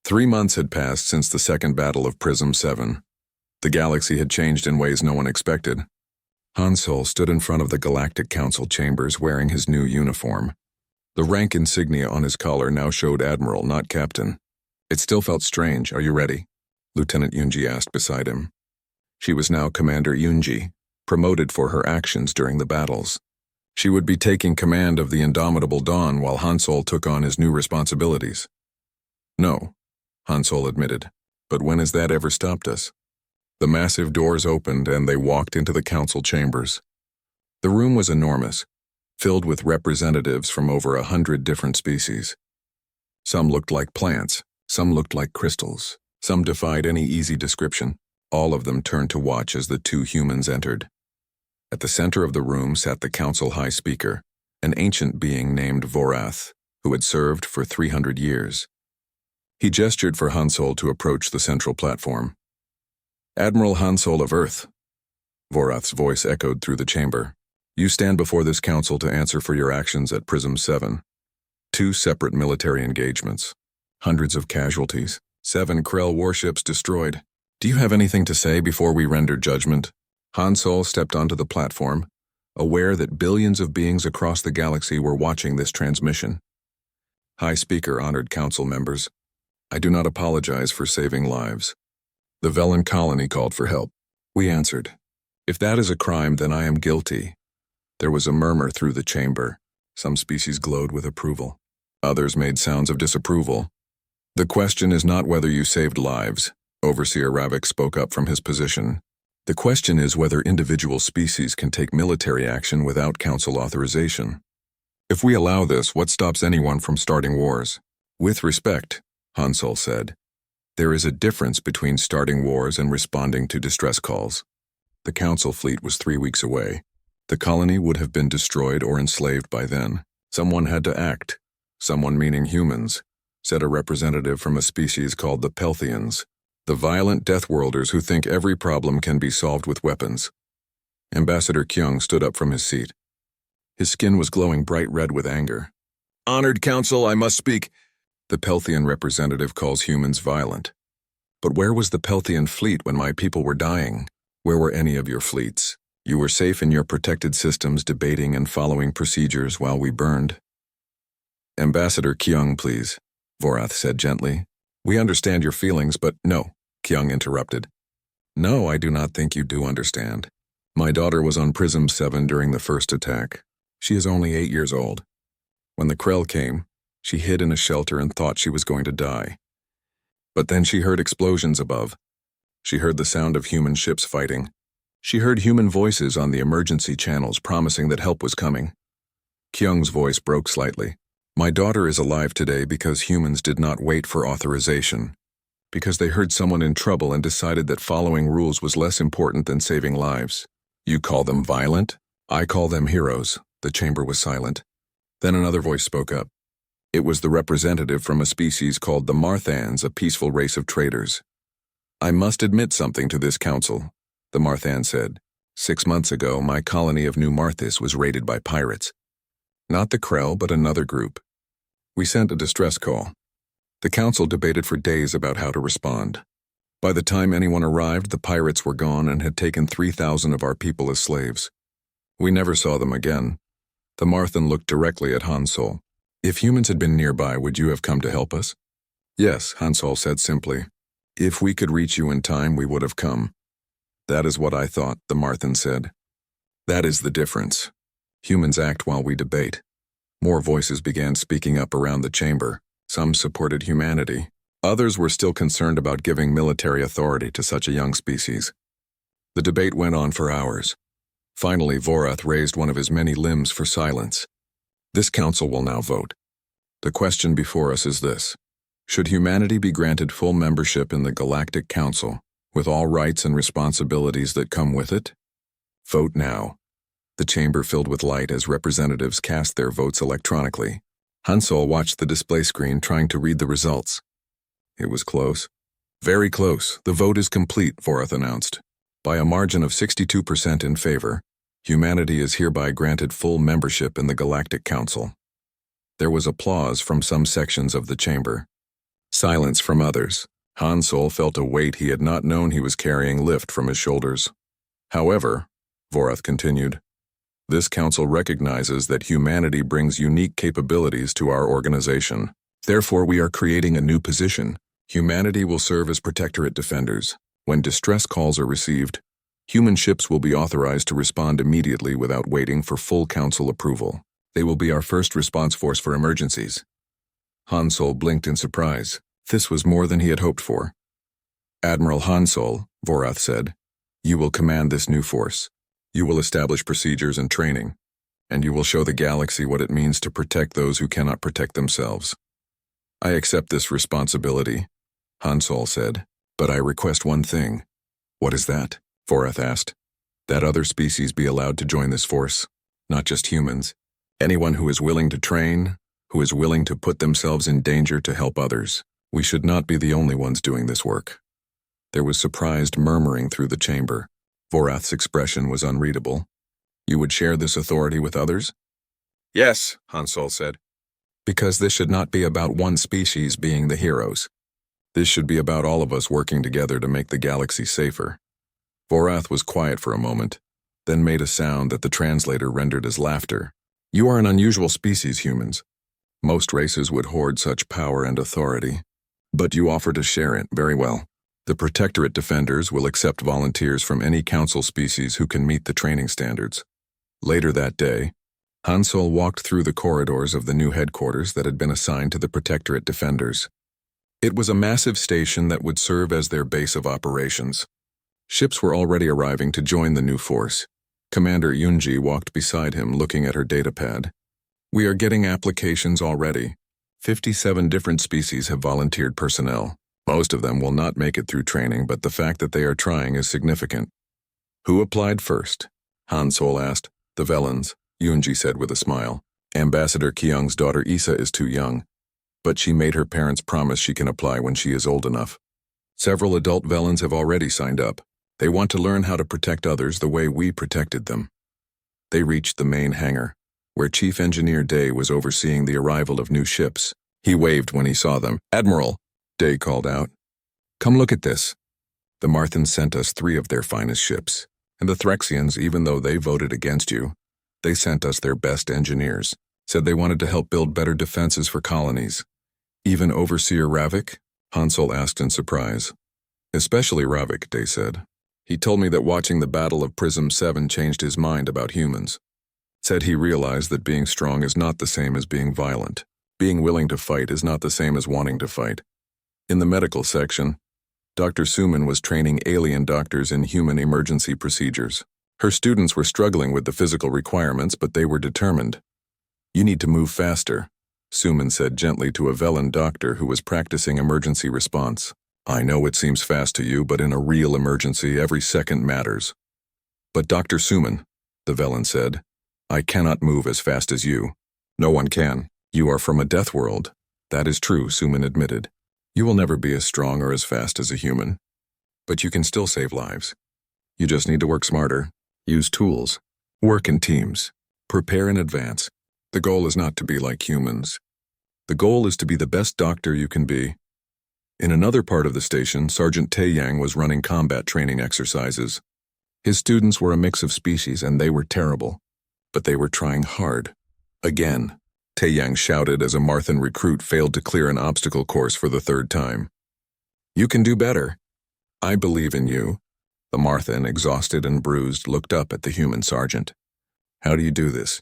3 months had passed since the second battle of Prism 7. The galaxy had changed in ways no one expected. Han Solo stood in front of the Galactic Council chambers wearing his new uniform. The rank insignia on his collar now showed Admiral, not Captain. It still felt strange. "Are you ready?" Lieutenant Yunji asked beside him. She was now Commander Yunji, promoted for her actions during the battles. She would be taking command of the Indomitable Dawn while Han Solo took on his new responsibilities. "No," Han Solo admitted, "but when has that ever stopped us?" The massive doors opened and they walked into the council chambers. The room was enormous, filled with representatives from over 100 different species. Some looked like plants, some looked like crystals, some defied any easy description. All of them turned to watch as the two humans entered. At the center of the room sat the council high speaker, an ancient being named Vorath, who had served for 300 years. He gestured for Han Solo to approach the central platform. "Admiral Han Solo of Earth," Vorath's voice echoed through the chamber. "You stand before this council to answer for your actions at Prism 7. 2 separate military engagements, hundreds of casualties, 7 Krell warships destroyed. Do you have anything to say before we render judgment?" Han Solo stepped onto the platform, aware that billions of beings across the galaxy were watching this transmission. High Speaker honored council members. "I do not apologize for saving lives. The Velen colony called for help. We answered. If that is a crime, then I am guilty." There was a murmur through the chamber. Some species glowed with approval. Others made sounds of disapproval. "The question is not whether you saved lives," Overseer Ravik spoke up from his position. "The question is whether individual species can take military action without council authorization. If we allow this, what stops anyone from starting wars?" "With respect," Han Solo said, "there is a difference between starting wars and responding to distress calls. The council fleet was 3 weeks away. The colony would have been destroyed or enslaved by then. Someone had to act. Someone meaning humans," said a representative from a species called the Pelthians, the violent Deathworlders who think every problem can be solved with weapons. Ambassador Kyung stood up from his seat. His skin was glowing bright red with anger. "Honored Council, I must speak." The Pelthian representative calls humans violent. "But where was the Pelthian fleet when my people were dying? Where were any of your fleets? You were safe in your protected systems debating and following procedures while we burned." "Ambassador Kyung, please," Vorath said gently. "We understand your feelings, but no," Kyung interrupted. "No, I do not think you do understand. My daughter was on Prism 7 during the first attack. She is only 8 years old. When the Krell came, she hid in a shelter and thought she was going to die. But then she heard explosions above. She heard the sound of human ships fighting. She heard human voices on the emergency channels promising that help was coming." Kyung's voice broke slightly. "My daughter is alive today because humans did not wait for authorization. Because they heard someone in trouble and decided that following rules was less important than saving lives. You call them violent? I call them heroes." The chamber was silent. Then another voice spoke up. It was the representative from a species called the Marthans, a peaceful race of traders. "I must admit something to this council," the Marthan said. 6 months ago, my colony of New Marthis was raided by pirates. Not the Krell, but another group. We sent a distress call. The council debated for days about how to respond. By the time anyone arrived, the pirates were gone and had taken 3,000 of our people as slaves. We never saw them again. The Marthan looked directly at Han Solo. "If humans had been nearby, would you have come to help us?" "Yes," Han Solo said simply. "If we could reach you in time, we would have come." "That is what I thought," the Marthan said. "That is the difference. Humans act while we debate." More voices began speaking up around the chamber. Some supported humanity. Others were still concerned about giving military authority to such a young species. The debate went on for hours. Finally, Vorath raised one of his many limbs for silence. "This council will now vote. The question before us is this. Should humanity be granted full membership in the Galactic Council, with all rights and responsibilities that come with it? Vote now." The chamber filled with light as representatives cast their votes electronically. Han Solo watched the display screen, trying to read the results. It was close. "Very close. The vote is complete," Vorath announced. "By a margin of 62% in favor, humanity is hereby granted full membership in the Galactic Council." There was applause from some sections of the chamber. Silence from others. Han Sol felt a weight he had not known he was carrying lift from his shoulders. However, Vorath continued, this council recognizes that humanity brings unique capabilities to our organization. Therefore, we are creating a new position. Humanity will serve as protectorate defenders. When distress calls are received, human ships will be authorized to respond immediately without waiting for full council approval. They will be our first response force for emergencies. Han Sol blinked in surprise. This was more than he had hoped for. Admiral Han Sol, Vorath said, you will command this new force. You will establish procedures and training, and you will show the galaxy what it means to protect those who cannot protect themselves. I accept this responsibility, Han Sol said, but I request one thing. What is that? Vorath asked. That other species be allowed to join this force, not just humans. Anyone who is willing to train, who is willing to put themselves in danger to help others. We should not be the only ones doing this work. There was surprised murmuring through the chamber. Vorath's expression was unreadable. You would share this authority with others? Yes, Han Sol said. Because this should not be about one species being the heroes. This should be about all of us working together to make the galaxy safer. Vorath was quiet for a moment, then made a sound that the translator rendered as laughter. You are an unusual species, humans. Most races would hoard such power and authority. But you offer to share it very well. The Protectorate Defenders will accept volunteers from any council species who can meet the training standards. Later that day, Han Sol walked through the corridors of the new headquarters that had been assigned to the Protectorate Defenders. It was a massive station that would serve as their base of operations. Ships were already arriving to join the new force. Commander Yunji walked beside him, looking at her datapad. We are getting applications already. 57 different species have volunteered personnel. Most of them will not make it through training, but the fact that they are trying is significant. Who applied first? Han Sol asked. The Velans, Yunji said with a smile. Ambassador Kyung's daughter Issa is too young, but she made her parents promise she can apply when she is old enough. Several adult Velans have already signed up. They want to learn how to protect others the way we protected them. They reached the main hangar, where Chief Engineer Day was overseeing the arrival of new ships. He waved when he saw them. Admiral, Day called out. Come look at this. The Marthans sent us 3 of their finest ships, and the Threxians, even though they voted against you, they sent us their best engineers, said they wanted to help build better defenses for colonies. Even Overseer Ravik? Han Sol asked in surprise. Especially Ravik, Day said. He told me that watching the Battle of Prism 7 changed his mind about humans. Said he realized that being strong is not the same as being violent. Being willing to fight is not the same as wanting to fight. In the medical section, Dr. Suman was training alien doctors in human emergency procedures. Her students were struggling with the physical requirements, but they were determined. You need to move faster, Suman said gently to a Velan doctor who was practicing emergency response. I know it seems fast to you, but in a real emergency, every second matters. But Dr. Suman, the Velan said, I cannot move as fast as you. No one can. You are from a death world. That is true, Suman admitted. You will never be as strong or as fast as a human. But you can still save lives. You just need to work smarter, use tools, work in teams, prepare in advance. The goal is not to be like humans. The goal is to be the best doctor you can be. In another part of the station, Sergeant Taeyang was running combat training exercises. His students were a mix of species and they were terrible, but they were trying hard. Again, Taeyang shouted as a Marthan recruit failed to clear an obstacle course for the 3rd time. You can do better. I believe in you. The Marthan, exhausted and bruised, looked up at the human sergeant. How do you do this?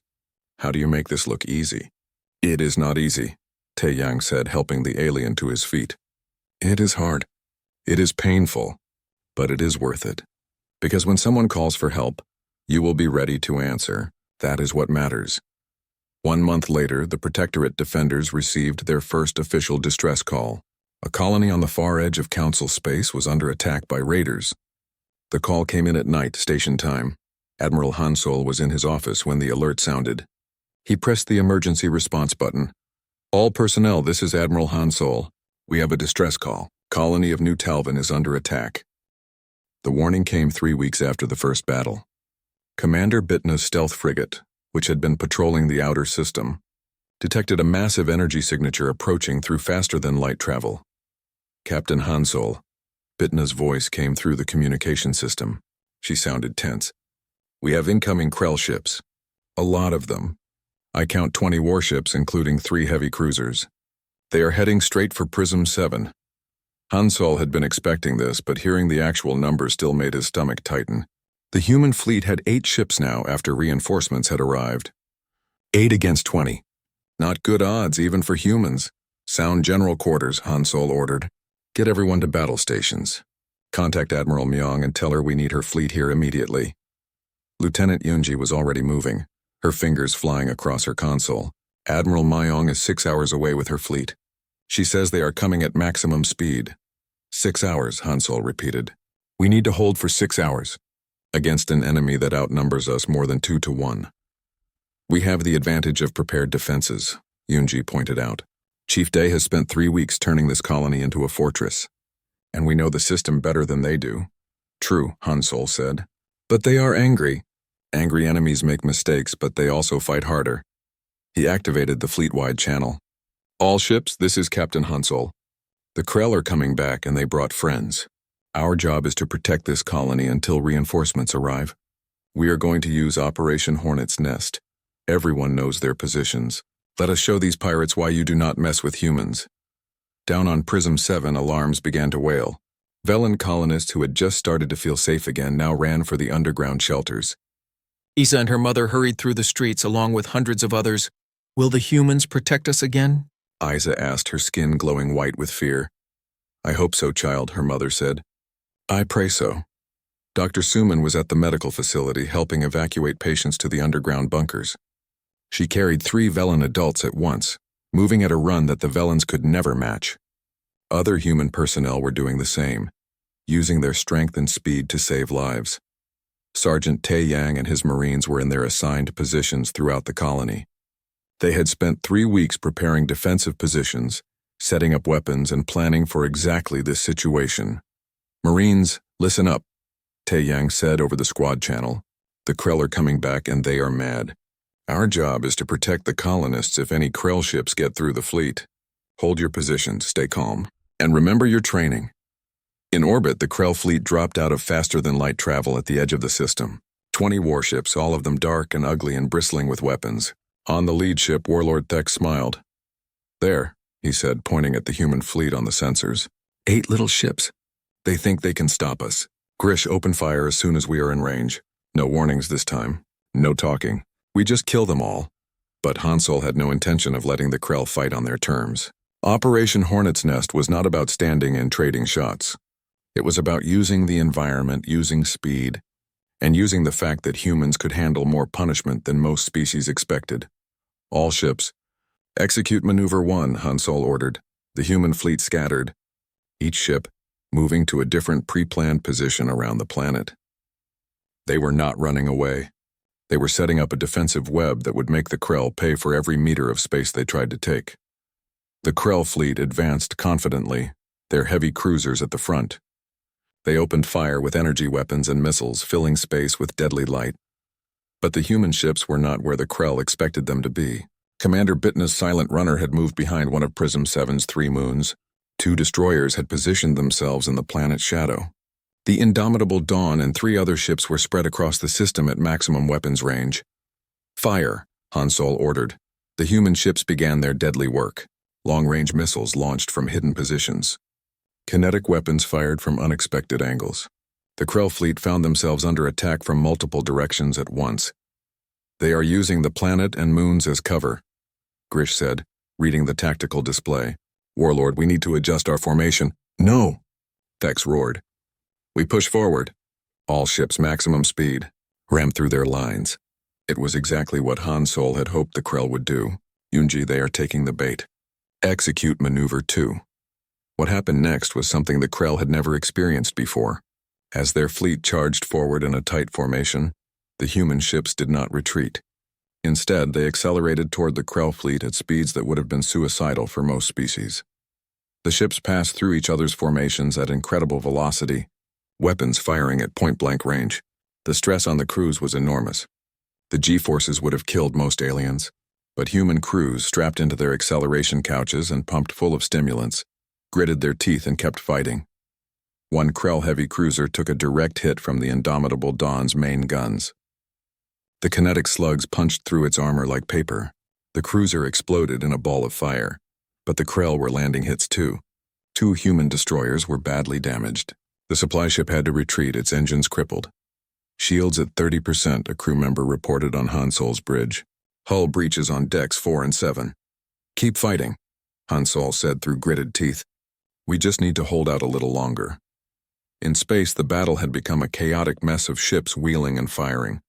How do you make this look easy? It is not easy, Taeyang said, helping the alien to his feet. It is hard. It is painful, but it is worth it. Because when someone calls for help, you will be ready to answer. That is what matters. 1 month later, the Protectorate Defenders received their first official distress call. A colony on the far edge of Council space was under attack by raiders. The call came in at night, station time. Admiral Han Sol was in his office when the alert sounded. He pressed the emergency response button. All personnel, this is Admiral Han Sol. We have a distress call. Colony of New Talvin is under attack. The warning came 3 weeks after the first battle. Commander Bitna's stealth frigate, which had been patrolling the outer system, detected a massive energy signature approaching through faster-than-light travel. Captain Hansol. Bitna's voice came through the communication system. She sounded tense. We have incoming Krell ships. A lot of them. I count 20 warships, including 3 heavy cruisers. They are heading straight for Prism 7. Hansol had been expecting this, but hearing the actual number still made his stomach tighten. The human fleet had 8 ships now after reinforcements had arrived. 8 against 20. Not good odds, even for humans. Sound general quarters, Hansol ordered. Get everyone to battle stations. Contact Admiral Myong and tell her we need her fleet here immediately. Lieutenant Yunji was already moving, her fingers flying across her console. Admiral Myong is 6 hours away with her fleet. She says they are coming at maximum speed. 6 hours, Hansol repeated. We need to hold for 6 hours. Against an enemy that outnumbers us more than 2 to 1. We have the advantage of prepared defenses, Yunji pointed out. Chief Day has spent 3 weeks turning this colony into a fortress. And we know the system better than they do. True, Hansol said. But they are angry. Angry enemies make mistakes, but they also fight harder. He activated the fleet-wide channel. All ships, this is Captain Hansol. The Krell are coming back and they brought friends. Our job is to protect this colony until reinforcements arrive. We are going to use Operation Hornet's Nest. Everyone knows their positions. Let us show these pirates why you do not mess with humans. Down on Prism 7, alarms began to wail. Velen colonists who had just started to feel safe again now ran for the underground shelters. Isa and her mother hurried through the streets along with hundreds of others. Will the humans protect us again? Isa asked, her skin glowing white with fear. I hope so, child, her mother said. I pray so. Dr. Suman was at the medical facility helping evacuate patients to the underground bunkers. She carried 3 Velen adults at once, moving at a run that the Velens could never match. Other human personnel were doing the same, using their strength and speed to save lives. Sergeant Tae Yang and his Marines were in their assigned positions throughout the colony. They had spent 3 weeks preparing defensive positions, setting up weapons, and planning for exactly this situation. Marines, listen up, Tae Yang said over the squad channel. The Krell are coming back and they are mad. Our job is to protect the colonists if any Krell ships get through the fleet. Hold your positions, stay calm, and remember your training. In orbit, the Krell fleet dropped out of faster-than-light travel at the edge of the system. 20 warships, all of them dark and ugly and bristling with weapons. On the lead ship, Warlord Thek smiled. There, he said, pointing at the human fleet on the sensors. 8 little ships. They think they can stop us. Grish, open fire as soon as we are in range. No warnings this time. No talking. We just kill them all. But Hansol had no intention of letting the Krell fight on their terms. Operation Hornet's Nest was not about standing and trading shots. It was about using the environment, using speed, and using the fact that humans could handle more punishment than most species expected. All ships. Execute Maneuver 1, Hansol ordered. The human fleet scattered. Each ship moving to a different pre-planned position around the planet. They were not running away. They were setting up a defensive web that would make the Krell pay for every meter of space they tried to take. The Krell fleet advanced confidently, their heavy cruisers at the front. They opened fire with energy weapons and missiles, filling space with deadly light. But the human ships were not where the Krell expected them to be. Commander Bitna's silent runner had moved behind one of Prism 7's 3 moons. 2 destroyers had positioned themselves in the planet's shadow. The indomitable Dawn and 3 other ships were spread across the system at maximum weapons range. Fire, Hansol ordered. The human ships began their deadly work. Long-range missiles launched from hidden positions. Kinetic weapons fired from unexpected angles. The Krell fleet found themselves under attack from multiple directions at once. They are using the planet and moons as cover, Grish said, reading the tactical display. Warlord, we need to adjust our formation. No, Thex roared. We push forward. All ships maximum speed. Ram through their lines. It was exactly what Hansol had hoped the Krell would do. Yunji, they are taking the bait. Execute Maneuver 2. What happened next was something the Krell had never experienced before. As their fleet charged forward in a tight formation, the human ships did not retreat. Instead, they accelerated toward the Krell fleet at speeds that would have been suicidal for most species. The ships passed through each other's formations at incredible velocity, weapons firing at point-blank range. The stress on the crews was enormous. The G-forces would have killed most aliens, but human crews, strapped into their acceleration couches and pumped full of stimulants, gritted their teeth and kept fighting. One Krell-heavy cruiser took a direct hit from the indomitable Dawn's main guns. The kinetic slugs punched through its armor like paper. The cruiser exploded in a ball of fire, but the Krell were landing hits too. 2 human destroyers were badly damaged. The supply ship had to retreat, its engines crippled. Shields at 30%, a crew member reported on Han Solo's bridge. Hull breaches on decks 4 and 7. Keep fighting, Han Solo said through gritted teeth. We just need to hold out a little longer. In space, the battle had become a chaotic mess of ships wheeling and firing.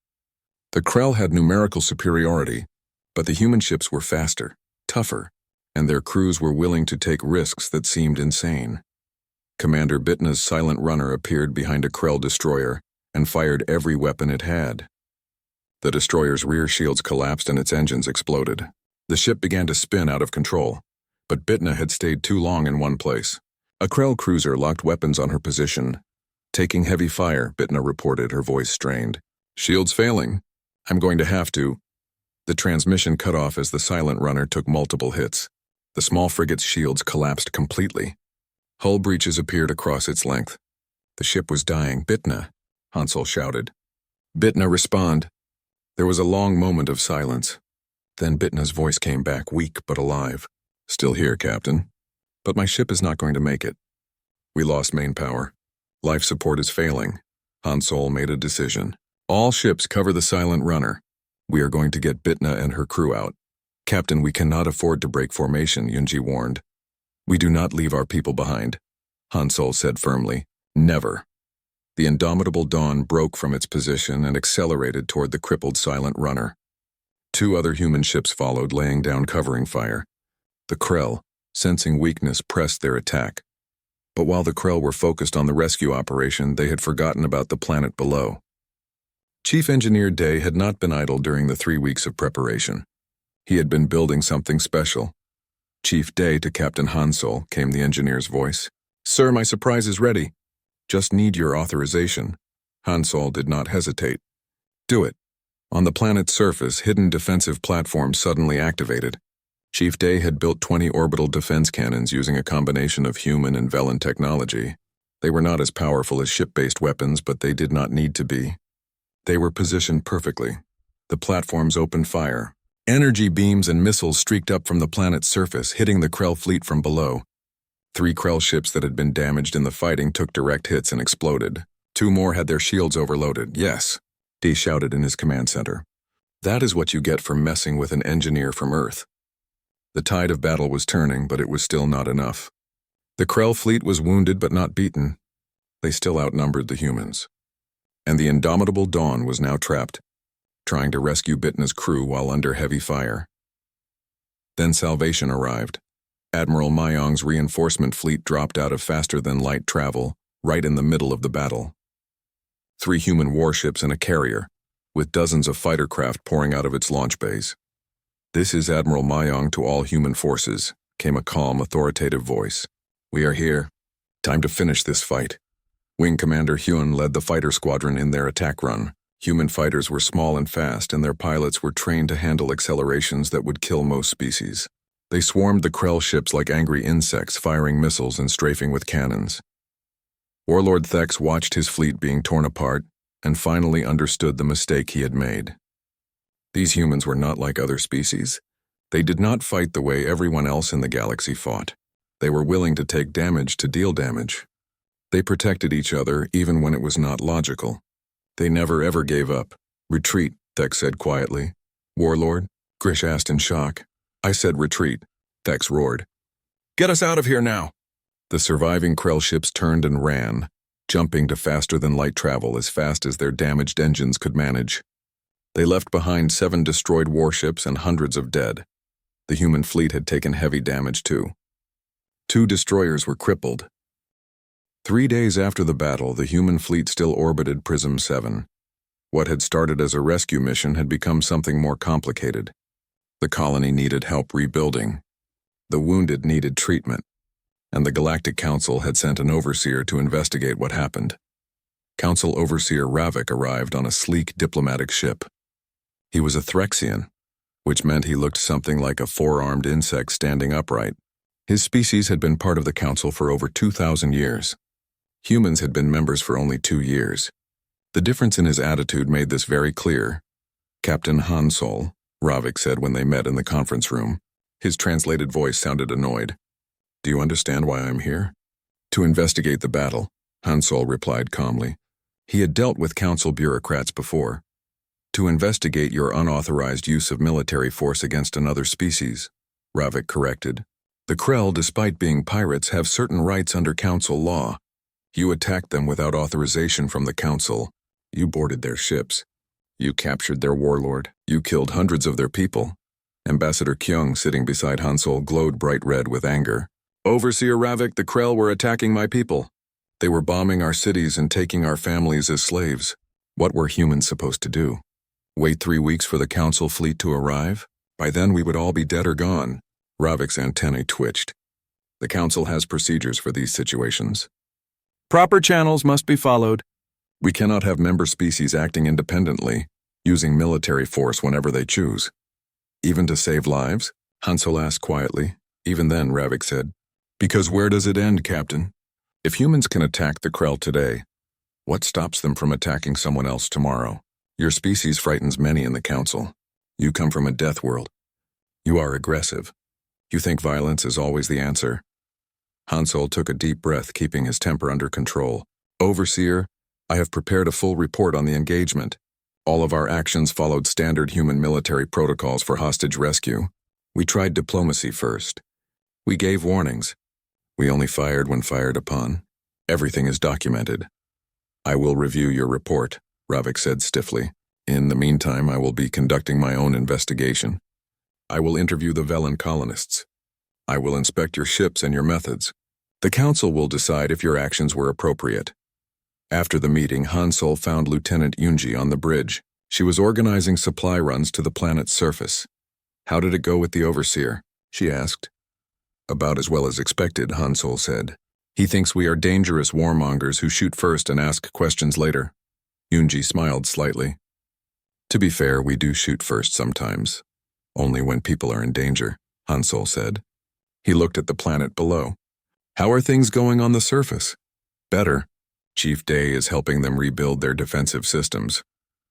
The Krell had numerical superiority, but the human ships were faster, tougher, and their crews were willing to take risks that seemed insane. Commander Bitna's silent runner appeared behind a Krell destroyer and fired every weapon it had. The destroyer's rear shields collapsed and its engines exploded. The ship began to spin out of control, but Bitna had stayed too long in one place. A Krell cruiser locked weapons on her position. Taking heavy fire, Bitna reported, her voice strained. Shields failing. I'm going to have to. The transmission cut off as the silent runner took multiple hits. The small frigate's shields collapsed completely. Hull breaches appeared across its length. The ship was dying. Bitna, Han Solo shouted. Bitna, respond. There was a long moment of silence. Then Bitna's voice came back, weak but alive. Still here, Captain. But my ship is not going to make it. We lost main power. Life support is failing. Han Solo made a decision. All ships cover the silent runner. We are going to get Bitna and her crew out. Captain, we cannot afford to break formation, Yunji warned. We do not leave our people behind, Han Solo said firmly. Never. The indomitable Dawn broke from its position and accelerated toward the crippled silent runner. 2 other human ships followed, laying down covering fire. The Krell, sensing weakness, pressed their attack. But while the Krell were focused on the rescue operation, they had forgotten about the planet below. Chief Engineer Day had not been idle during the 3 weeks of preparation. He had been building something special. Chief Day to Captain Han Solo, came the engineer's voice. Sir, my surprise is ready. Just need your authorization. Han Solo did not hesitate. Do it. On the planet's surface, hidden defensive platforms suddenly activated. Chief Day had built 20 orbital defense cannons using a combination of human and Velen technology. They were not as powerful as ship-based weapons, but they did not need to be. They were positioned perfectly. The platforms opened fire. Energy beams and missiles streaked up from the planet's surface, hitting the Krell fleet from below. 3 Krell ships that had been damaged in the fighting took direct hits and exploded. 2 more had their shields overloaded. Yes, D shouted in his command center. That is what you get for messing with an engineer from Earth. The tide of battle was turning, but it was still not enough. The Krell fleet was wounded but not beaten. They still outnumbered the humans. And the indomitable Dawn was now trapped, trying to rescue Bitna's crew while under heavy fire. Then salvation arrived. Admiral Mayong's reinforcement fleet dropped out of faster-than-light travel, right in the middle of the battle. 3 human warships and a carrier, with dozens of fighter craft pouring out of its launch bays. This is Admiral Mayong to all human forces, came a calm, authoritative voice. We are here. Time to finish this fight. Wing Commander Hyun led the fighter squadron in their attack run. Human fighters were small and fast, and their pilots were trained to handle accelerations that would kill most species. They swarmed the Krell ships like angry insects, firing missiles and strafing with cannons. Warlord Thex watched his fleet being torn apart and finally understood the mistake he had made. These humans were not like other species. They did not fight the way everyone else in the galaxy fought. They were willing to take damage to deal damage. They protected each other even when it was not logical. They never ever gave up. Retreat, Thex said quietly. Warlord? Grish asked in shock. I said retreat, Thex roared. Get us out of here now! The surviving Krell ships turned and ran, jumping to faster-than-light travel as fast as their damaged engines could manage. They left behind 7 destroyed warships and hundreds of dead. The human fleet had taken heavy damage too. 2 destroyers were crippled. 3 days after the battle, the human fleet still orbited Prism 7. What had started as a rescue mission had become something more complicated. The colony needed help rebuilding. The wounded needed treatment. And the Galactic Council had sent an overseer to investigate what happened. Council Overseer Ravik arrived on a sleek diplomatic ship. He was a Threxian, which meant he looked something like a 4-armed insect standing upright. His species had been part of the council for over 2,000 years. Humans had been members for only 2 years. The difference in his attitude made this very clear. Captain Hansol, Ravik said when they met in the conference room. His translated voice sounded annoyed. Do you understand why I'm here? To investigate the battle, Hansol replied calmly. He had dealt with council bureaucrats before. To investigate your unauthorized use of military force against another species, Ravik corrected. The Krell, despite being pirates, have certain rights under council law. You attacked them without authorization from the council. You boarded their ships. You captured their warlord. You killed hundreds of their people. Ambassador Kyung, sitting beside Hansol, glowed bright red with anger. Overseer Ravik, the Krell were attacking my people. They were bombing our cities and taking our families as slaves. What were humans supposed to do? Wait 3 weeks for the council fleet to arrive? By then we would all be dead or gone. Ravik's antennae twitched. The council has procedures for these situations. Proper channels must be followed. We cannot have member species acting independently, using military force whenever they choose. Even to save lives? Hansol asked quietly. Even then, Ravik said, because where does it end, Captain? If humans can attack the Krell today, what stops them from attacking someone else tomorrow? Your species frightens many in the council. You come from a death world. You are aggressive. You think violence is always the answer. Hansol took a deep breath, keeping his temper under control. Overseer, I have prepared a full report on the engagement. All of our actions followed standard human military protocols for hostage rescue. We tried diplomacy first. We gave warnings. We only fired when fired upon. Everything is documented. I will review your report, Ravik said stiffly. In the meantime, I will be conducting my own investigation. I will interview the Velen colonists. I will inspect your ships and your methods. The council will decide if your actions were appropriate. After the meeting, Hansol found Lieutenant Yunji on the bridge. She was organizing supply runs to the planet's surface. How did it go with the Overseer? She asked. About as well as expected, Hansol said. He thinks we are dangerous warmongers who shoot first and ask questions later. Yunji smiled slightly. To be fair, we do shoot first sometimes. Only when people are in danger, Hansol said. He looked at the planet below. How are things going on the surface? Better. Chief Day is helping them rebuild their defensive systems.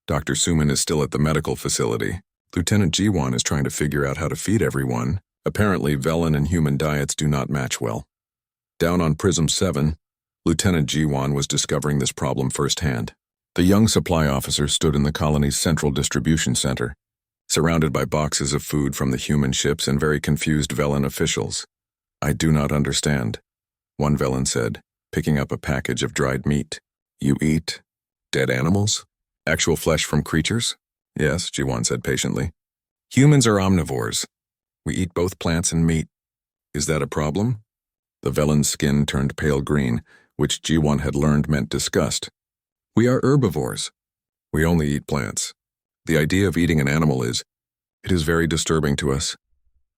Dr. Suman is still at the medical facility. Lieutenant Jiwan is trying to figure out how to feed everyone. Apparently, Velen and human diets do not match well. Down on Prism 7, Lieutenant Jiwan was discovering this problem firsthand. The young supply officer stood in the colony's central distribution center, surrounded by boxes of food from the human ships and very confused Velen officials. I do not understand, one Velen said, picking up a package of dried meat. You eat dead animals? Actual flesh from creatures? Yes, Jiwan said patiently. Humans are omnivores. We eat both plants and meat. Is that a problem? The Velen's skin turned pale green, which Jiwan had learned meant disgust. We are herbivores. We only eat plants. The idea of eating an animal it is very disturbing to us.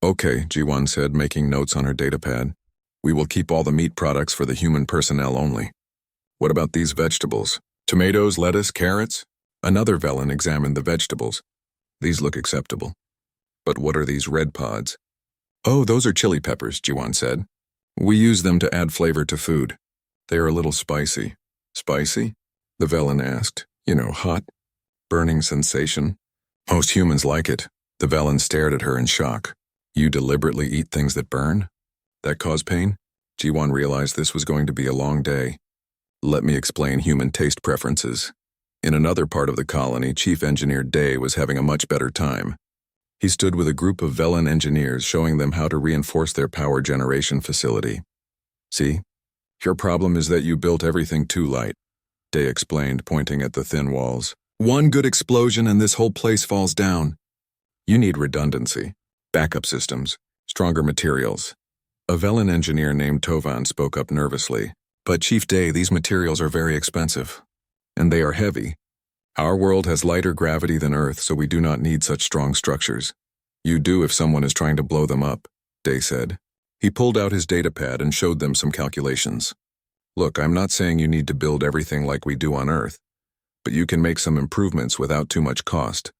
Okay, Jiwan said, making notes on her datapad. We will keep all the meat products for the human personnel only. What about these vegetables? Tomatoes, lettuce, carrots? Another Velen examined the vegetables. These look acceptable. But what are these red pods? Oh, those are chili peppers, Jiwan said. We use them to add flavor to food. They are a little spicy. Spicy? The Velen asked. You know, hot? Burning sensation? Most humans like it. The Velen stared at her in shock. You deliberately eat things that burn? That cause pain? Jiwan realized this was going to be a long day. Let me explain human taste preferences. In another part of the colony, Chief Engineer Day was having a much better time. He stood with a group of Velen engineers showing them how to reinforce their power generation facility. See? Your problem is that you built everything too light, Day explained, pointing at the thin walls. One good explosion and this whole place falls down. You need redundancy, backup systems, stronger materials. A Velen engineer named Tovan spoke up nervously. But Chief Day, these materials are very expensive. And they are heavy. Our world has lighter gravity than Earth, so we do not need such strong structures. You do if someone is trying to blow them up, Day said. He pulled out his datapad and showed them some calculations. Look, I'm not saying you need to build everything like we do on Earth, but you can make some improvements without too much cost.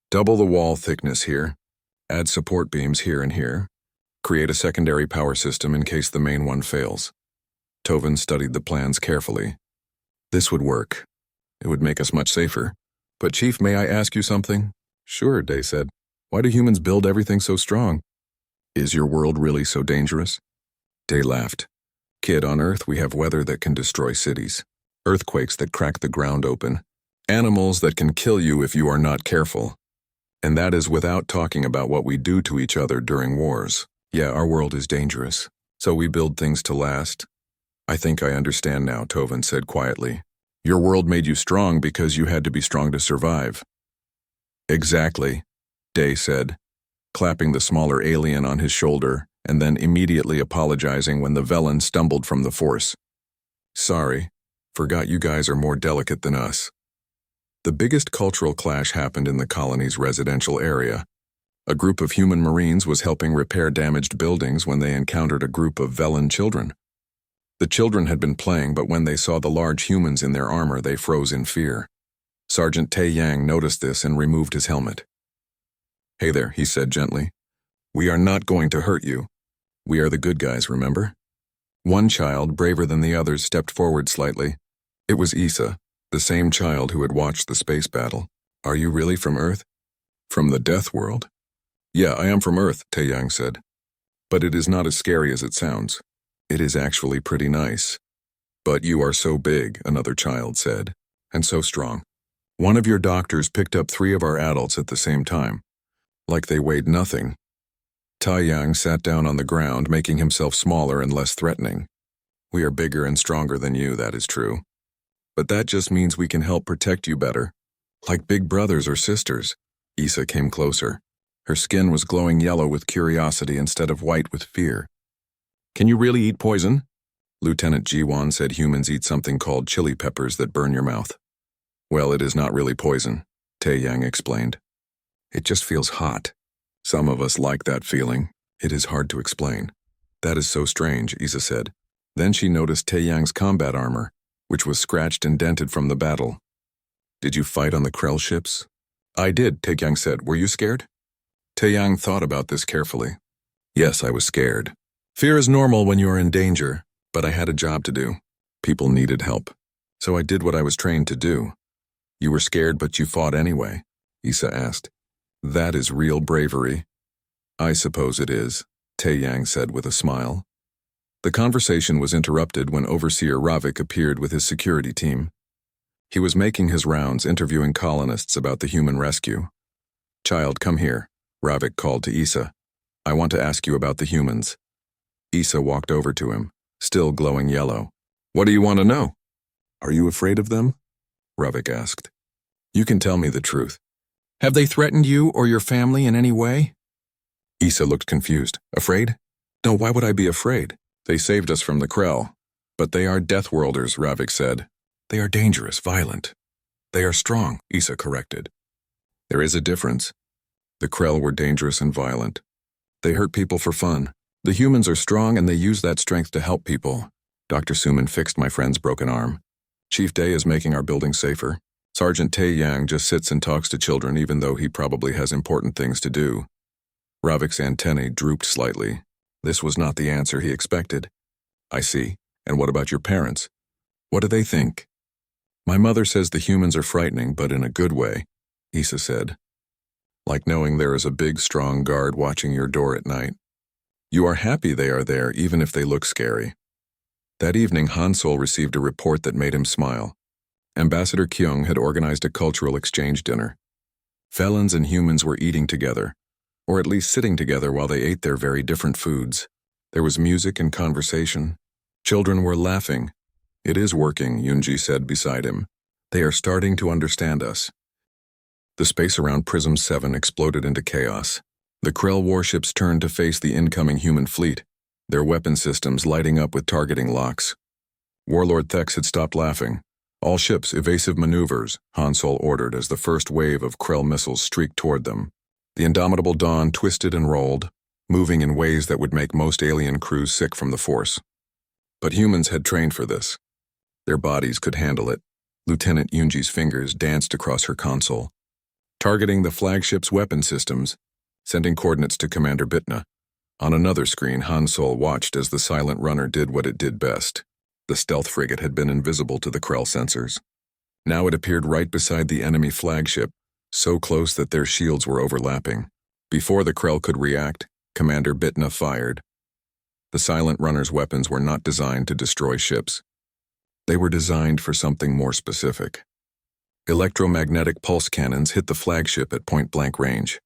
Double the wall thickness here, add support beams here and here, Create a secondary power system in case the main one fails. Tovin studied the plans carefully. This would work. It would make us much safer. But Chief, may I ask you something? Sure, Day said. Why do humans build everything so strong? Is your world really so dangerous? Day laughed. Kid, on Earth we have weather that can destroy cities, earthquakes that crack the ground open, animals that can kill you if you are not careful. And that is without talking about what we do to each other during wars. Yeah, our world is dangerous, so we build things to last. I think I understand now, Tovin said quietly. Your world made you strong because you had to be strong to survive. Exactly, Day said, clapping the smaller alien on his shoulder and then immediately apologizing when the Velen stumbled from the force. Sorry, forgot you guys are more delicate than us. The biggest cultural clash happened in the colony's residential area. A group of human Marines was helping repair damaged buildings when they encountered a group of Velen children. The children had been playing, but when they saw the large humans in their armor, they froze in fear. Sergeant Tae Yang noticed this and removed his helmet. Hey there, he said gently. We are not going to hurt you. We are the good guys, remember? One child, braver than the others, stepped forward slightly. It was Issa, the same child who had watched the space battle. Are you really from Earth? From the Death World? Yeah, I am from Earth, Tae Yang said. But it is not as scary as it sounds. It is actually pretty nice. But you are so big, another child said, and so strong. One of your doctors picked up 3 of our adults at the same time, like they weighed nothing. Tai Yang sat down on the ground, making himself smaller and less threatening. We are bigger and stronger than you, that is true. But that just means we can help protect you better. Like big brothers or sisters. Issa came closer. Her skin was glowing yellow with curiosity instead of white with fear. Can you really eat poison? Lieutenant Jiwon said humans eat something called chili peppers that burn your mouth. Well, it is not really poison, Tae Yang explained. It just feels hot. Some of us like that feeling. It is hard to explain. That is so strange, Issa said. Then she noticed Tae Yang's combat armor, which was scratched and dented from the battle. Did you fight on the Krell ships? I did, Tae Yang said. Were you scared? Tae Yang thought about this carefully. Yes, I was scared. Fear is normal when you are in danger, but I had a job to do. People needed help. So I did what I was trained to do. You were scared, but you fought anyway, Issa asked. That is real bravery. I suppose it is, Tae Yang said with a smile. The conversation was interrupted when Overseer Ravik appeared with his security team. He was making his rounds interviewing colonists about the human rescue. Child, come here, Ravik called to Issa. I want to ask you about the humans. Issa walked over to him, still glowing yellow. What do you want to know? Are you afraid of them? Ravik asked. You can tell me the truth. Have they threatened you or your family in any way? Issa looked confused. Afraid? No, why would I be afraid? They saved us from the Krell. But they are Deathworlders, Ravik said. They are dangerous, violent. They are strong, Issa corrected. There is a difference. The Krell were dangerous and violent. They hurt people for fun. The humans are strong and they use that strength to help people. Dr. Suman fixed my friend's broken arm. Chief Day is making our building safer. Sergeant Tae Yang just sits and talks to children even though he probably has important things to do. Ravik's antennae drooped slightly. This was not the answer he expected. I see. And what about your parents? What do they think? My mother says the humans are frightening, but in a good way, Issa said. Like knowing there is a big, strong guard watching your door at night. You are happy they are there, even if they look scary. That evening, Han Sol received a report that made him smile. Ambassador Kyung had organized a cultural exchange dinner. Felons and humans were eating together, or at least sitting together while they ate their very different foods. There was music and conversation. Children were laughing. It is working, Yoonji said beside him. They are starting to understand us. The space around Prism 7 exploded into chaos. The Krell warships turned to face the incoming human fleet, their weapon systems lighting up with targeting locks. Warlord Thex had stopped laughing. All ships, evasive maneuvers, Han Sol ordered as the first wave of Krell missiles streaked toward them. The indomitable Dawn twisted and rolled, moving in ways that would make most alien crews sick from the force. But humans had trained for this. Their bodies could handle it. Lieutenant Yoonji's fingers danced across her console, targeting the flagship's weapon systems, sending coordinates to Commander Bitna. On another screen, Han Solo watched as the silent runner did what it did best. The stealth frigate had been invisible to the Krell sensors. Now it appeared right beside the enemy flagship, so close that their shields were overlapping. Before the Krell could react, Commander Bitna fired. The silent runner's weapons were not designed to destroy ships. They were designed for something more specific. Electromagnetic pulse cannons hit the flagship at point-blank range.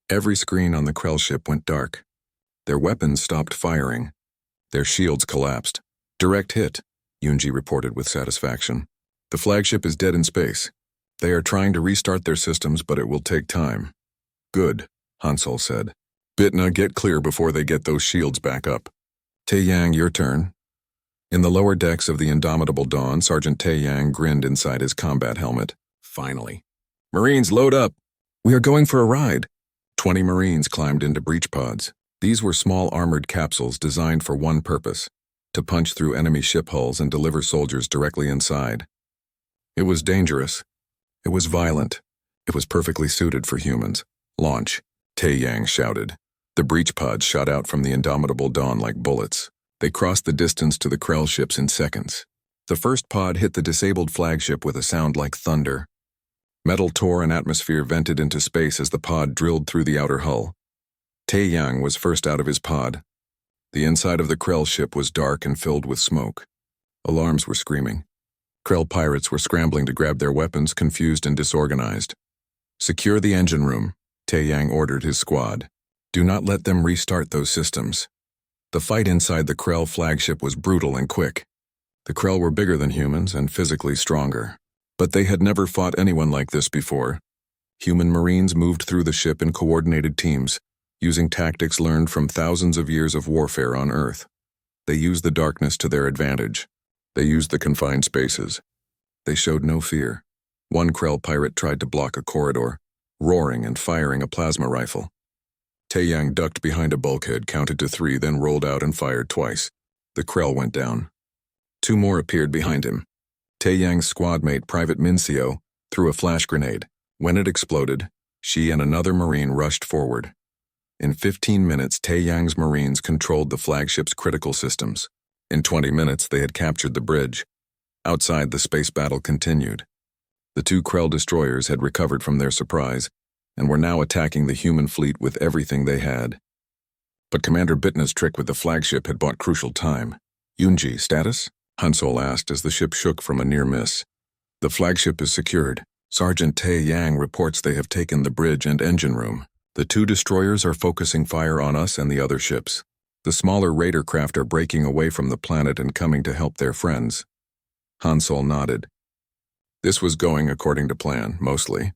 Every screen on the Krell ship went dark. Their weapons stopped firing. Their shields collapsed. Direct hit, Yunji reported with satisfaction. The flagship is dead in space. They are trying to restart their systems, but it will take time. Good, Hansel said. Bitna, get clear before they get those shields back up. Tae-Yang, your turn. In the lower decks of the Indomitable Dawn, Sergeant Tae-Yang grinned inside his combat helmet. Finally. Marines, load up. We are going for a ride. 20 Marines climbed into breach pods. These were small armored capsules designed for one purpose: to punch through enemy ship hulls and deliver soldiers directly inside. It was dangerous. It was violent. It was perfectly suited for humans. Launch, Tae-Yang shouted. The breach pods shot out from the Indomitable Dawn like bullets. They crossed the distance to the Krell ships in seconds. The first pod hit the disabled flagship with a sound like thunder. Metal tore and atmosphere vented into space as the pod drilled through the outer hull. Tae-Yang was first out of his pod. The inside of the Krell ship was dark and filled with smoke. Alarms were screaming. Krell pirates were scrambling to grab their weapons, confused and disorganized. Secure the engine room, Tae-Yang ordered his squad. Do not let them restart those systems. The fight inside the Krell flagship was brutal and quick. The Krell were bigger than humans and physically stronger. But they had never fought anyone like this before. Human Marines moved through the ship in coordinated teams, using tactics learned from thousands of years of warfare on Earth. They used the darkness to their advantage. They used the confined spaces. They showed no fear. One Krell pirate tried to block a corridor, roaring and firing a plasma rifle. Tae-Yang ducked behind a bulkhead, counted to 3, then rolled out and fired twice. The Krell went down. 2 more appeared behind him. Tae-Yang's squad mate, Private Mincio, threw a flash grenade. When it exploded, she and another Marine rushed forward. In 15 minutes, Tae-Yang's Marines controlled the flagship's critical systems. In 20 minutes, they had captured the bridge. Outside, the space battle continued. The 2 Krell destroyers had recovered from their surprise and were now attacking the human fleet with everything they had. But Commander Bitna's trick with the flagship had bought crucial time. Yunji, status? Hansol asked as the ship shook from a near miss. The flagship is secured. Sergeant Tae-Yang reports they have taken the bridge and engine room. The 2 destroyers are focusing fire on us and the other ships. The smaller raider craft are breaking away from the planet and coming to help their friends. Hansol nodded. This was going according to plan, mostly.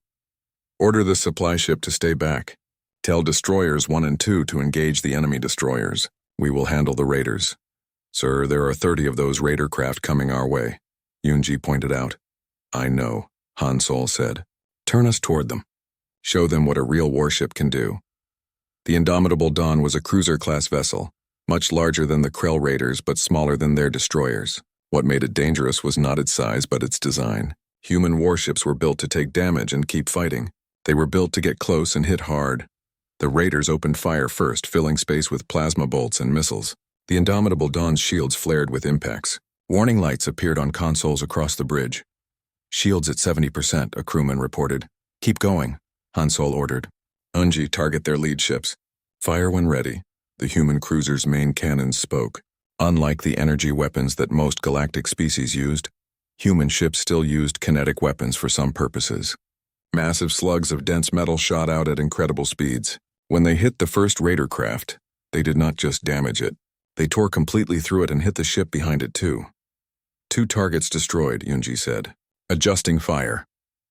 Order the supply ship to stay back. Tell destroyers 1 and 2 to engage the enemy destroyers. We will handle the raiders. Sir, there are 30 of those raider craft coming our way, Yunji pointed out. I know, Hansol said. Turn us toward them. Show them what a real warship can do. The Indomitable Dawn was a cruiser-class vessel, much larger than the Krell raiders but smaller than their destroyers. What made it dangerous was not its size but its design. Human warships were built to take damage and keep fighting. They were built to get close and hit hard. The raiders opened fire first, filling space with plasma bolts and missiles. The Indomitable Dawn's shields flared with impacts. Warning lights appeared on consoles across the bridge. Shields at 70%, a crewman reported. Keep going, Hansol ordered. Unji, target their lead ships. Fire when ready. The human cruiser's main cannons spoke. Unlike the energy weapons that most galactic species used, human ships still used kinetic weapons for some purposes. Massive slugs of dense metal shot out at incredible speeds. When they hit the first raider craft, they did not just damage it. They tore completely through it and hit the ship behind it too. 2 targets destroyed, Yunji said. Adjusting fire.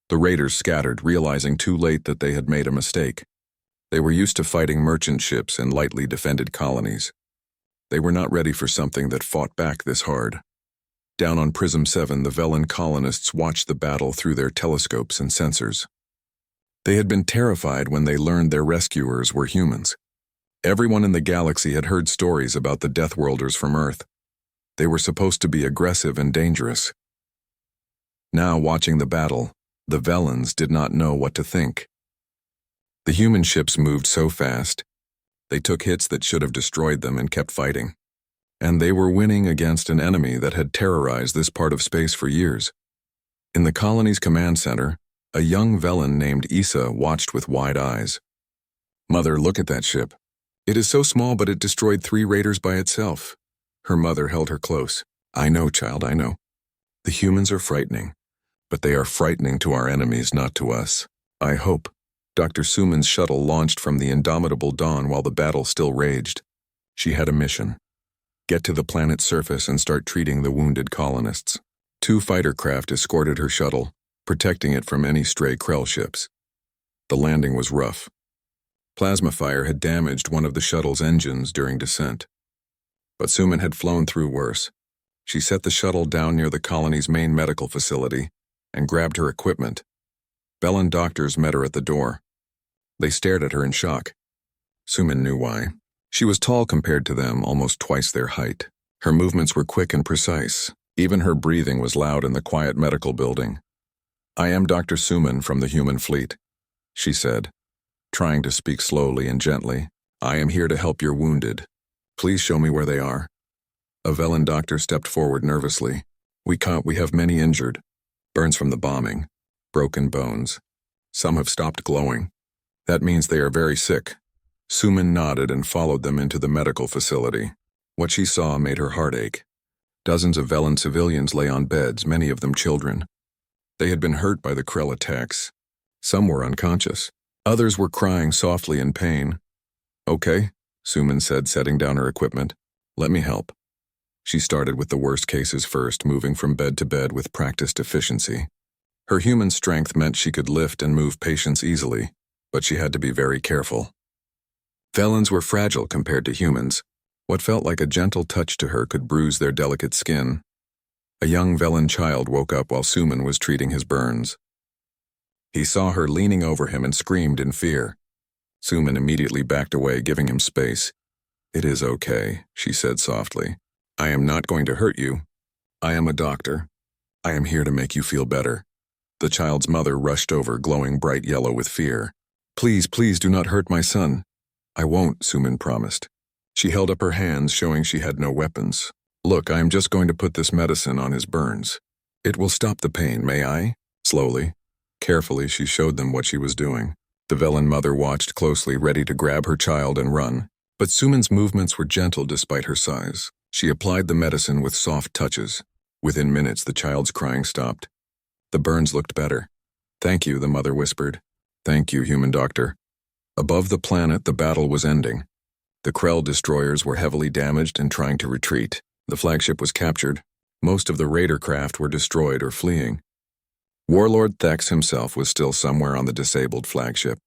The raiders scattered, realizing too late that they had made a mistake. They were used to fighting merchant ships and lightly defended colonies. They were not ready for something that fought back this hard. Down on Prism 7, the Velen colonists watched the battle through their telescopes and sensors. They had been terrified when they learned their rescuers were humans. Everyone in the galaxy had heard stories about the Deathworlders from Earth. They were supposed to be aggressive and dangerous. Now, watching the battle, the Velens did not know what to think. The human ships moved so fast, They took hits that should have destroyed them and kept fighting. And they were winning against an enemy that had terrorized this part of space for years. In the colony's command center, a young Velen named Issa watched with wide eyes. "Mother, look at that ship. It is so small, but it destroyed 3 raiders by itself." Her mother held her close. "I know, child, I know. The humans are frightening, but they are frightening to our enemies, not to us. I hope." Dr. Suman's shuttle launched from the indomitable dawn while the battle still raged. She had a mission: get to the planet's surface and start treating the wounded colonists. 2 fighter craft escorted her shuttle, protecting it from any stray Krell ships. The landing was rough. Plasma fire had damaged one of the shuttle's engines during descent. But Suman had flown through worse. She set the shuttle down near the colony's main medical facility and grabbed her equipment. Velen doctors met her at the door. They stared at her in shock. Suman knew why. She was tall compared to them, almost twice their height. Her movements were quick and precise. Even her breathing was loud in the quiet medical building. "I am Dr. Suman from the human fleet," she said, trying to speak slowly and gently. "I am here to help your wounded. Please show me where they are." A Velen doctor stepped forward nervously. We have many injured. Burns from the bombing. Broken bones. Some have stopped glowing. That means they are very sick." Suman nodded and followed them into the medical facility. What she saw made her heart ache. Dozens of Velen civilians lay on beds, many of them children. They had been hurt by the Krell attacks. Some were unconscious. Others were crying softly in pain. "Okay," Suman said, setting down her equipment. "Let me help." She started with the worst cases first, moving from bed to bed with practiced efficiency. Her human strength meant she could lift and move patients easily, but she had to be very careful. Velens were fragile compared to humans. What felt like a gentle touch to her could bruise their delicate skin. A young Velen child woke up while Suman was treating his burns. He saw her leaning over him and screamed in fear. Suman immediately backed away, giving him space. "It is okay," she said softly. "I am not going to hurt you. I am a doctor. I am here to make you feel better." The child's mother rushed over, glowing bright yellow with fear. "Please, please do not hurt my son." "I won't," Suman promised. She held up her hands, showing she had no weapons. "Look, I am just going to put this medicine on his burns. It will stop the pain, may I?" Slowly, carefully, she showed them what she was doing. The Velen mother watched closely, ready to grab her child and run. But Suman's movements were gentle despite her size. She applied the medicine with soft touches. Within minutes, the child's crying stopped. The burns looked better. "Thank you," the mother whispered. "Thank you, human doctor." Above the planet, the battle was ending. The Krell destroyers were heavily damaged and trying to retreat. The flagship was captured. Most of the raider craft were destroyed or fleeing. Warlord Thex himself was still somewhere on the disabled flagship,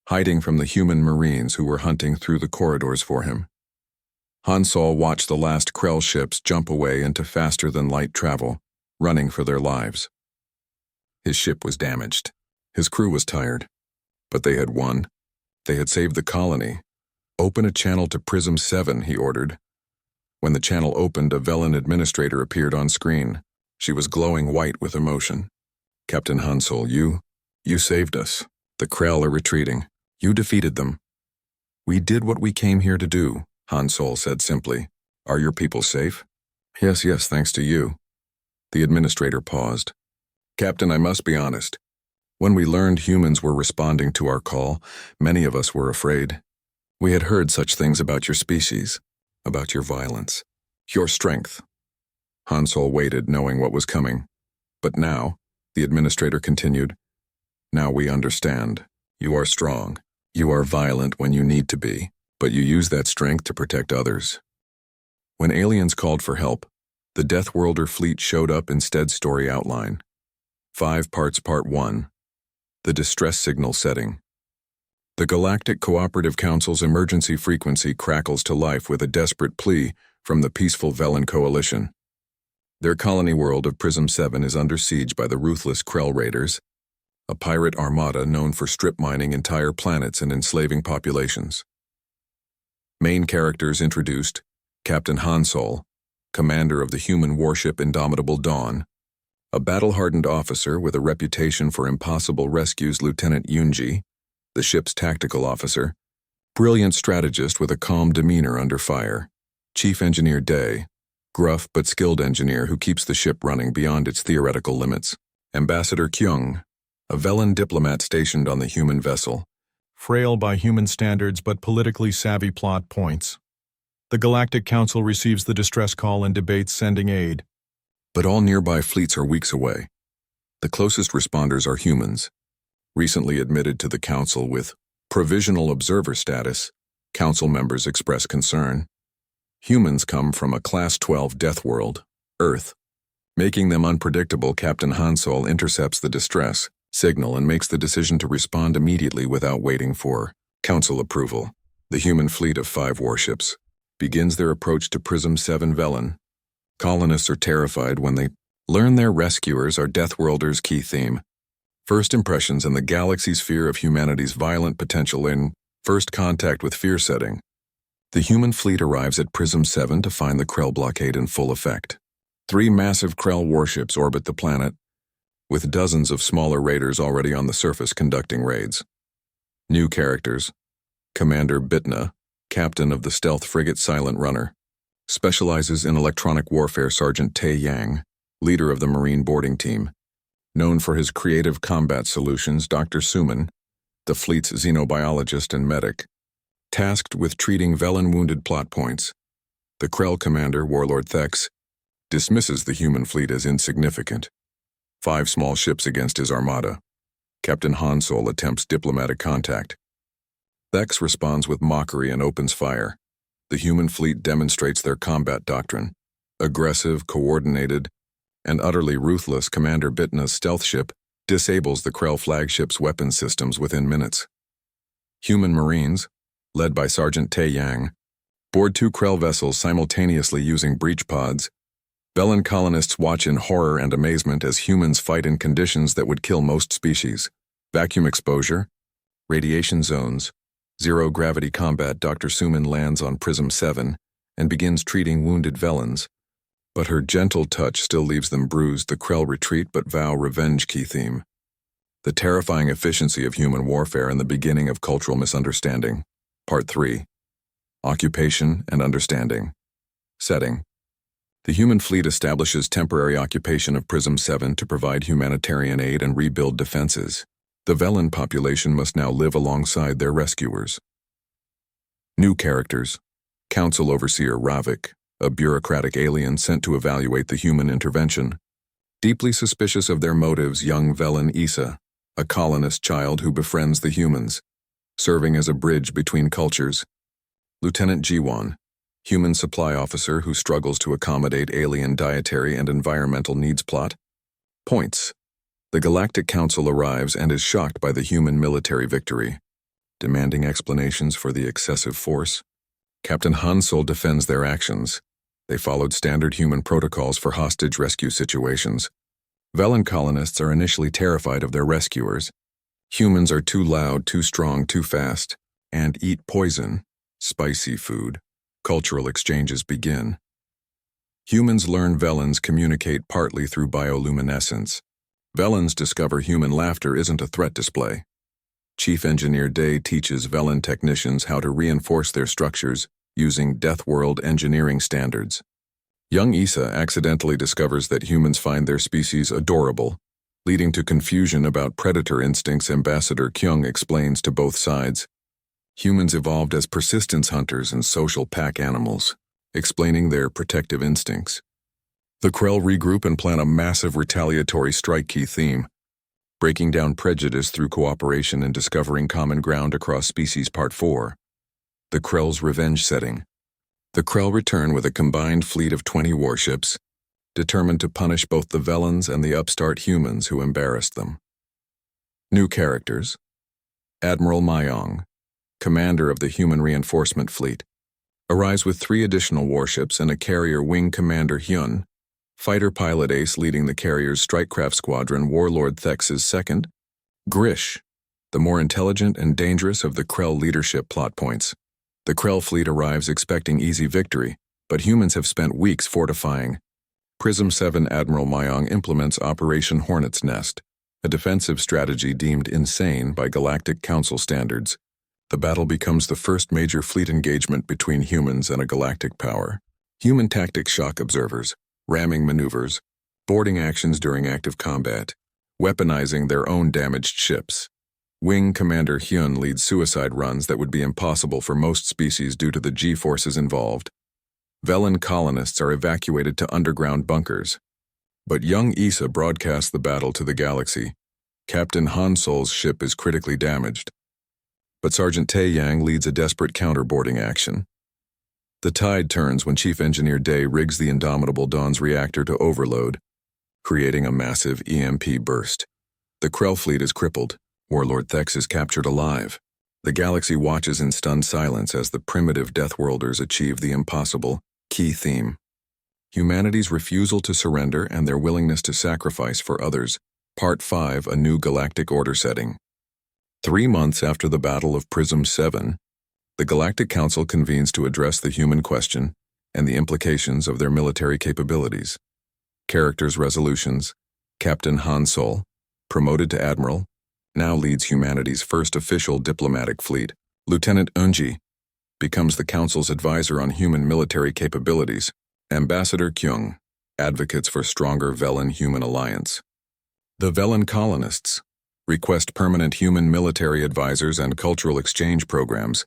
hiding from the human marines who were hunting through the corridors for him. Hansol watched the last Krell ships jump away into faster-than-light travel, running for their lives. His ship was damaged. His crew was tired. But they had won. They had saved the colony. "Open a channel to Prism 7, he ordered. When the channel opened, a Velen administrator appeared on screen. She was glowing white with emotion. "Captain Hansol, you saved us. The Krell are retreating. You defeated them." "We did what we came here to do," Hansol said simply. "Are your people safe?" Yes, thanks to you." The administrator paused. "Captain, I must be honest. When we learned humans were responding to our call, many of us were afraid. We had heard such things about your species, about your violence, your strength." Hansol waited, knowing what was coming. "But now," the administrator continued, "now we understand. You are strong. You are violent when you need to be, but you use that strength to protect others." When aliens called for help, the Deathworlder fleet showed up in Stead's story outline. 5 parts. Part 1. The distress signal setting. The Galactic Cooperative Council's emergency frequency crackles to life with a desperate plea from the peaceful Velen coalition. Their colony world of Prism 7 is under siege by the ruthless Krell raiders, a pirate armada known for strip mining entire planets and enslaving populations. Main characters introduced: Captain Hansol, commander of the human warship Indomitable Dawn, a battle-hardened officer with a reputation for impossible rescues, Lieutenant Yunji, the ship's tactical officer, brilliant strategist with a calm demeanor under fire. Chief Engineer Day, gruff but skilled engineer who keeps the ship running beyond its theoretical limits. Ambassador Kyung, a Velan diplomat stationed on the human vessel. Frail by human standards but politically savvy plot points. The Galactic Council receives the distress call and debates sending aid. But all nearby fleets are weeks away. The closest responders are humans, recently admitted to the Council with provisional observer status. Council members express concern. Humans come from a Class 12 death world, Earth. Making them unpredictable, Captain Hansol intercepts the distress signal and makes the decision to respond immediately without waiting for Council approval. The human fleet of 5 warships begins their approach to Prism 7 Velan. Colonists are terrified when they learn their rescuers are Deathworlder's key theme. First impressions and the galaxy's fear of humanity's violent potential in first contact with fear setting. The human fleet arrives at Prism 7 to find the Krell blockade in full effect. 3 massive Krell warships orbit the planet, with dozens of smaller raiders already on the surface conducting raids. New characters: Commander Bitna, captain of the stealth frigate Silent Runner. Specializes in electronic warfare Sergeant Tae Yang, leader of the Marine boarding team. Known for his creative combat solutions, Dr. Suman, the fleet's xenobiologist and medic, tasked with treating Velan wounded plot points. The Krell commander, Warlord Thex, dismisses the human fleet as insignificant. 5 small ships against his armada. Captain Hansol attempts diplomatic contact. Thex responds with mockery and opens fire. The human fleet demonstrates their combat doctrine. Aggressive, coordinated, and utterly ruthless, Commander Bitna's stealth ship disables the Krell flagship's weapon systems within minutes. Human Marines, led by Sergeant Tae Yang, board 2 Krell vessels simultaneously using breach pods. Velan colonists watch in horror and amazement as humans fight in conditions that would kill most species. Vacuum exposure, radiation zones, zero-gravity combat. Dr. Suman lands on Prism 7 and begins treating wounded Velans. But her gentle touch still leaves them bruised. The Krell retreat but vow revenge. Key theme: the terrifying efficiency of human warfare and the beginning of cultural misunderstanding. Part 3. Occupation and Understanding. Setting: the human fleet establishes temporary occupation of Prism 7 to provide humanitarian aid and rebuild defenses. The Velan population must now live alongside their rescuers. New characters: Council Overseer Ravik, a bureaucratic alien sent to evaluate the human intervention. Deeply suspicious of their motives, young Velan Issa, a colonist child who befriends the humans, serving as a bridge between cultures. Lieutenant Jiwon, human supply officer who struggles to accommodate alien dietary and environmental needs. Plot points: the Galactic Council arrives and is shocked by the human military victory, demanding explanations for the excessive force. Captain Hansol defends their actions. They followed standard human protocols for hostage rescue situations. Velan colonists are initially terrified of their rescuers. Humans are too loud, too strong, too fast, and eat poison, spicy food. Cultural exchanges begin. Humans learn Velans communicate partly through bioluminescence. Velans discover human laughter isn't a threat display. Chief Engineer Day teaches Velan technicians how to reinforce their structures using Deathworld engineering standards. Young Issa accidentally discovers that humans find their species adorable, leading to confusion about predator instincts. Ambassador Kyung explains to both sides. Humans evolved as persistence hunters and social pack animals, explaining their protective instincts. The Krell regroup and plan a massive retaliatory strike. Key theme: breaking down prejudice through cooperation and discovering common ground across species. Part 4. The Krell's revenge setting. The Krell return with a combined fleet of 20 warships, determined to punish both the Velans and the upstart humans who embarrassed them. New characters: Admiral Mayong, commander of the Human Reinforcement Fleet, arrives with 3 additional warships and a carrier. Wing Commander Hyun, fighter pilot ace leading the carrier's strikecraft squadron. Warlord Thex's second. Grish, the more intelligent and dangerous of the Krell leadership. Plot points: the Krell fleet arrives expecting easy victory, but humans have spent weeks fortifying. Prism 7 Admiral Mayong implements Operation Hornet's Nest, a defensive strategy deemed insane by Galactic Council standards. The battle becomes the first major fleet engagement between humans and a galactic power. Human tactic shock observers, ramming maneuvers, boarding actions during active combat, weaponizing their own damaged ships. Wing Commander Hyun leads suicide runs that would be impossible for most species due to the G-forces involved. Velen colonists are evacuated to underground bunkers. But young Issa broadcasts the battle to the galaxy. Captain Han Sol's ship is critically damaged. But Sergeant Tae Yang leads a desperate counterboarding action. The tide turns when Chief Engineer Day rigs the indomitable Dawn's reactor to overload, creating a massive EMP burst. The Krell fleet is crippled. Warlord Thex is captured alive. The galaxy watches in stunned silence as the primitive Deathworlders achieve the impossible. Key theme: humanity's refusal to surrender and their willingness to sacrifice for others. Part 5, A New Galactic Order Setting. 3 months after the Battle of Prism 7, the Galactic Council convenes to address the human question and the implications of their military capabilities. Characters' resolutions: Captain Han Sol, promoted to Admiral, now leads humanity's first official diplomatic fleet. Lieutenant Eunji becomes the Council's advisor on human military capabilities. Ambassador Kyung advocates for stronger Velen-human alliance. The Velen colonists request permanent human military advisors and cultural exchange programs.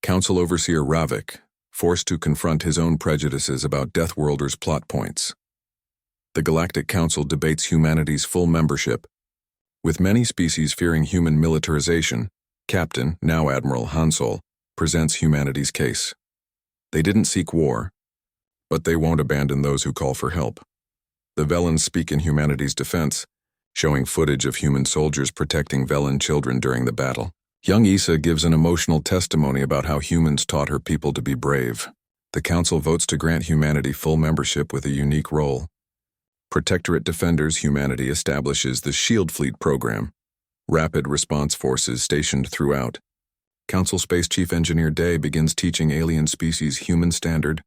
Council Overseer Ravik forced to confront his own prejudices about Deathworlder's plot points. The Galactic Council debates humanity's full membership. With many species fearing human militarization, Captain, now Admiral Han Sol, presents humanity's case. They didn't seek war, but they won't abandon those who call for help. The Velens speak in humanity's defense, showing footage of human soldiers protecting Velen children during the battle. Young Issa gives an emotional testimony about how humans taught her people to be brave. The Council votes to grant humanity full membership with a unique role. Protectorate Defenders Humanity establishes the Shield Fleet program. Rapid response forces stationed throughout. Council Space Chief Engineer Day begins teaching alien species human standard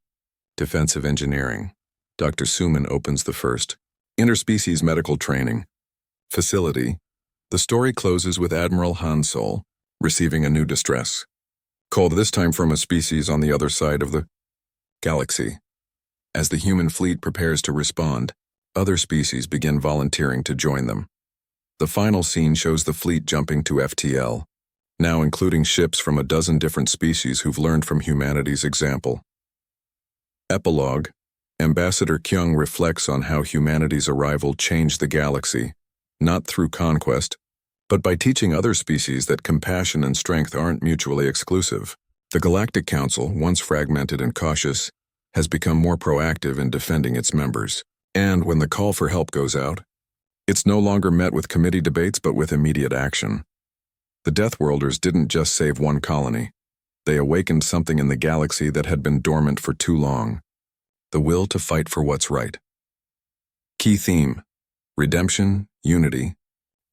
defensive engineering. Dr. Suman opens the first interspecies medical training facility. The story closes with Admiral Han Sol receiving a new distress call, this time from a species on the other side of the galaxy. As the human fleet prepares to respond, other species begin volunteering to join them. The final scene shows the fleet jumping to FTL, now including ships from a dozen different species who've learned from humanity's example. Epilogue: Ambassador Kyung reflects on how humanity's arrival changed the galaxy, not through conquest, but by teaching other species that compassion and strength aren't mutually exclusive. The Galactic Council, once fragmented and cautious, has become more proactive in defending its members. And when the call for help goes out, it's no longer met with committee debates but with immediate action. The Deathworlders didn't just save one colony. They awakened something in the galaxy that had been dormant for too long: the will to fight for what's right. Key theme: redemption, unity,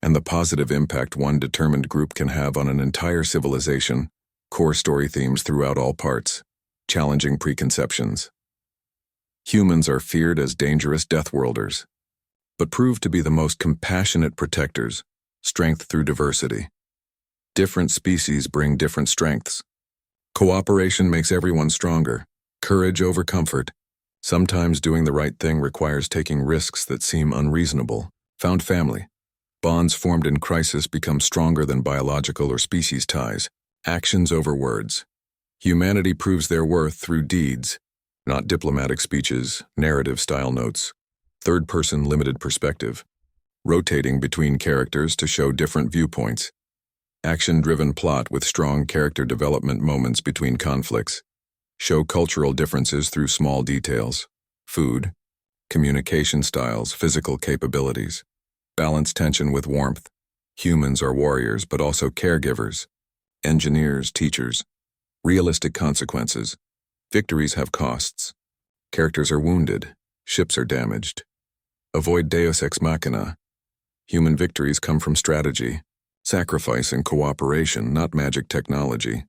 and the positive impact one determined group can have on an entire civilization. Core story themes throughout all parts. Challenging preconceptions. Humans are feared as dangerous Deathworlders, but prove to be the most compassionate protectors. Strength through diversity. Different species bring different strengths. Cooperation makes everyone stronger. Courage over comfort. Sometimes doing the right thing requires taking risks that seem unreasonable. Found family. Bonds formed in crisis become stronger than biological or species ties. Actions over words. Humanity proves their worth through deeds, not diplomatic speeches, narrative-style notes. Third-person limited perspective. Rotating between characters to show different viewpoints. Action-driven plot with strong character development moments between conflicts. Show cultural differences through small details. Food. Communication styles, physical capabilities. Balance tension with warmth. Humans are warriors but also caregivers. Engineers, teachers. Realistic consequences. Victories have costs. Characters are wounded. Ships are damaged. Avoid Deus Ex Machina. Human victories come from strategy, sacrifice, and cooperation, not magic technology.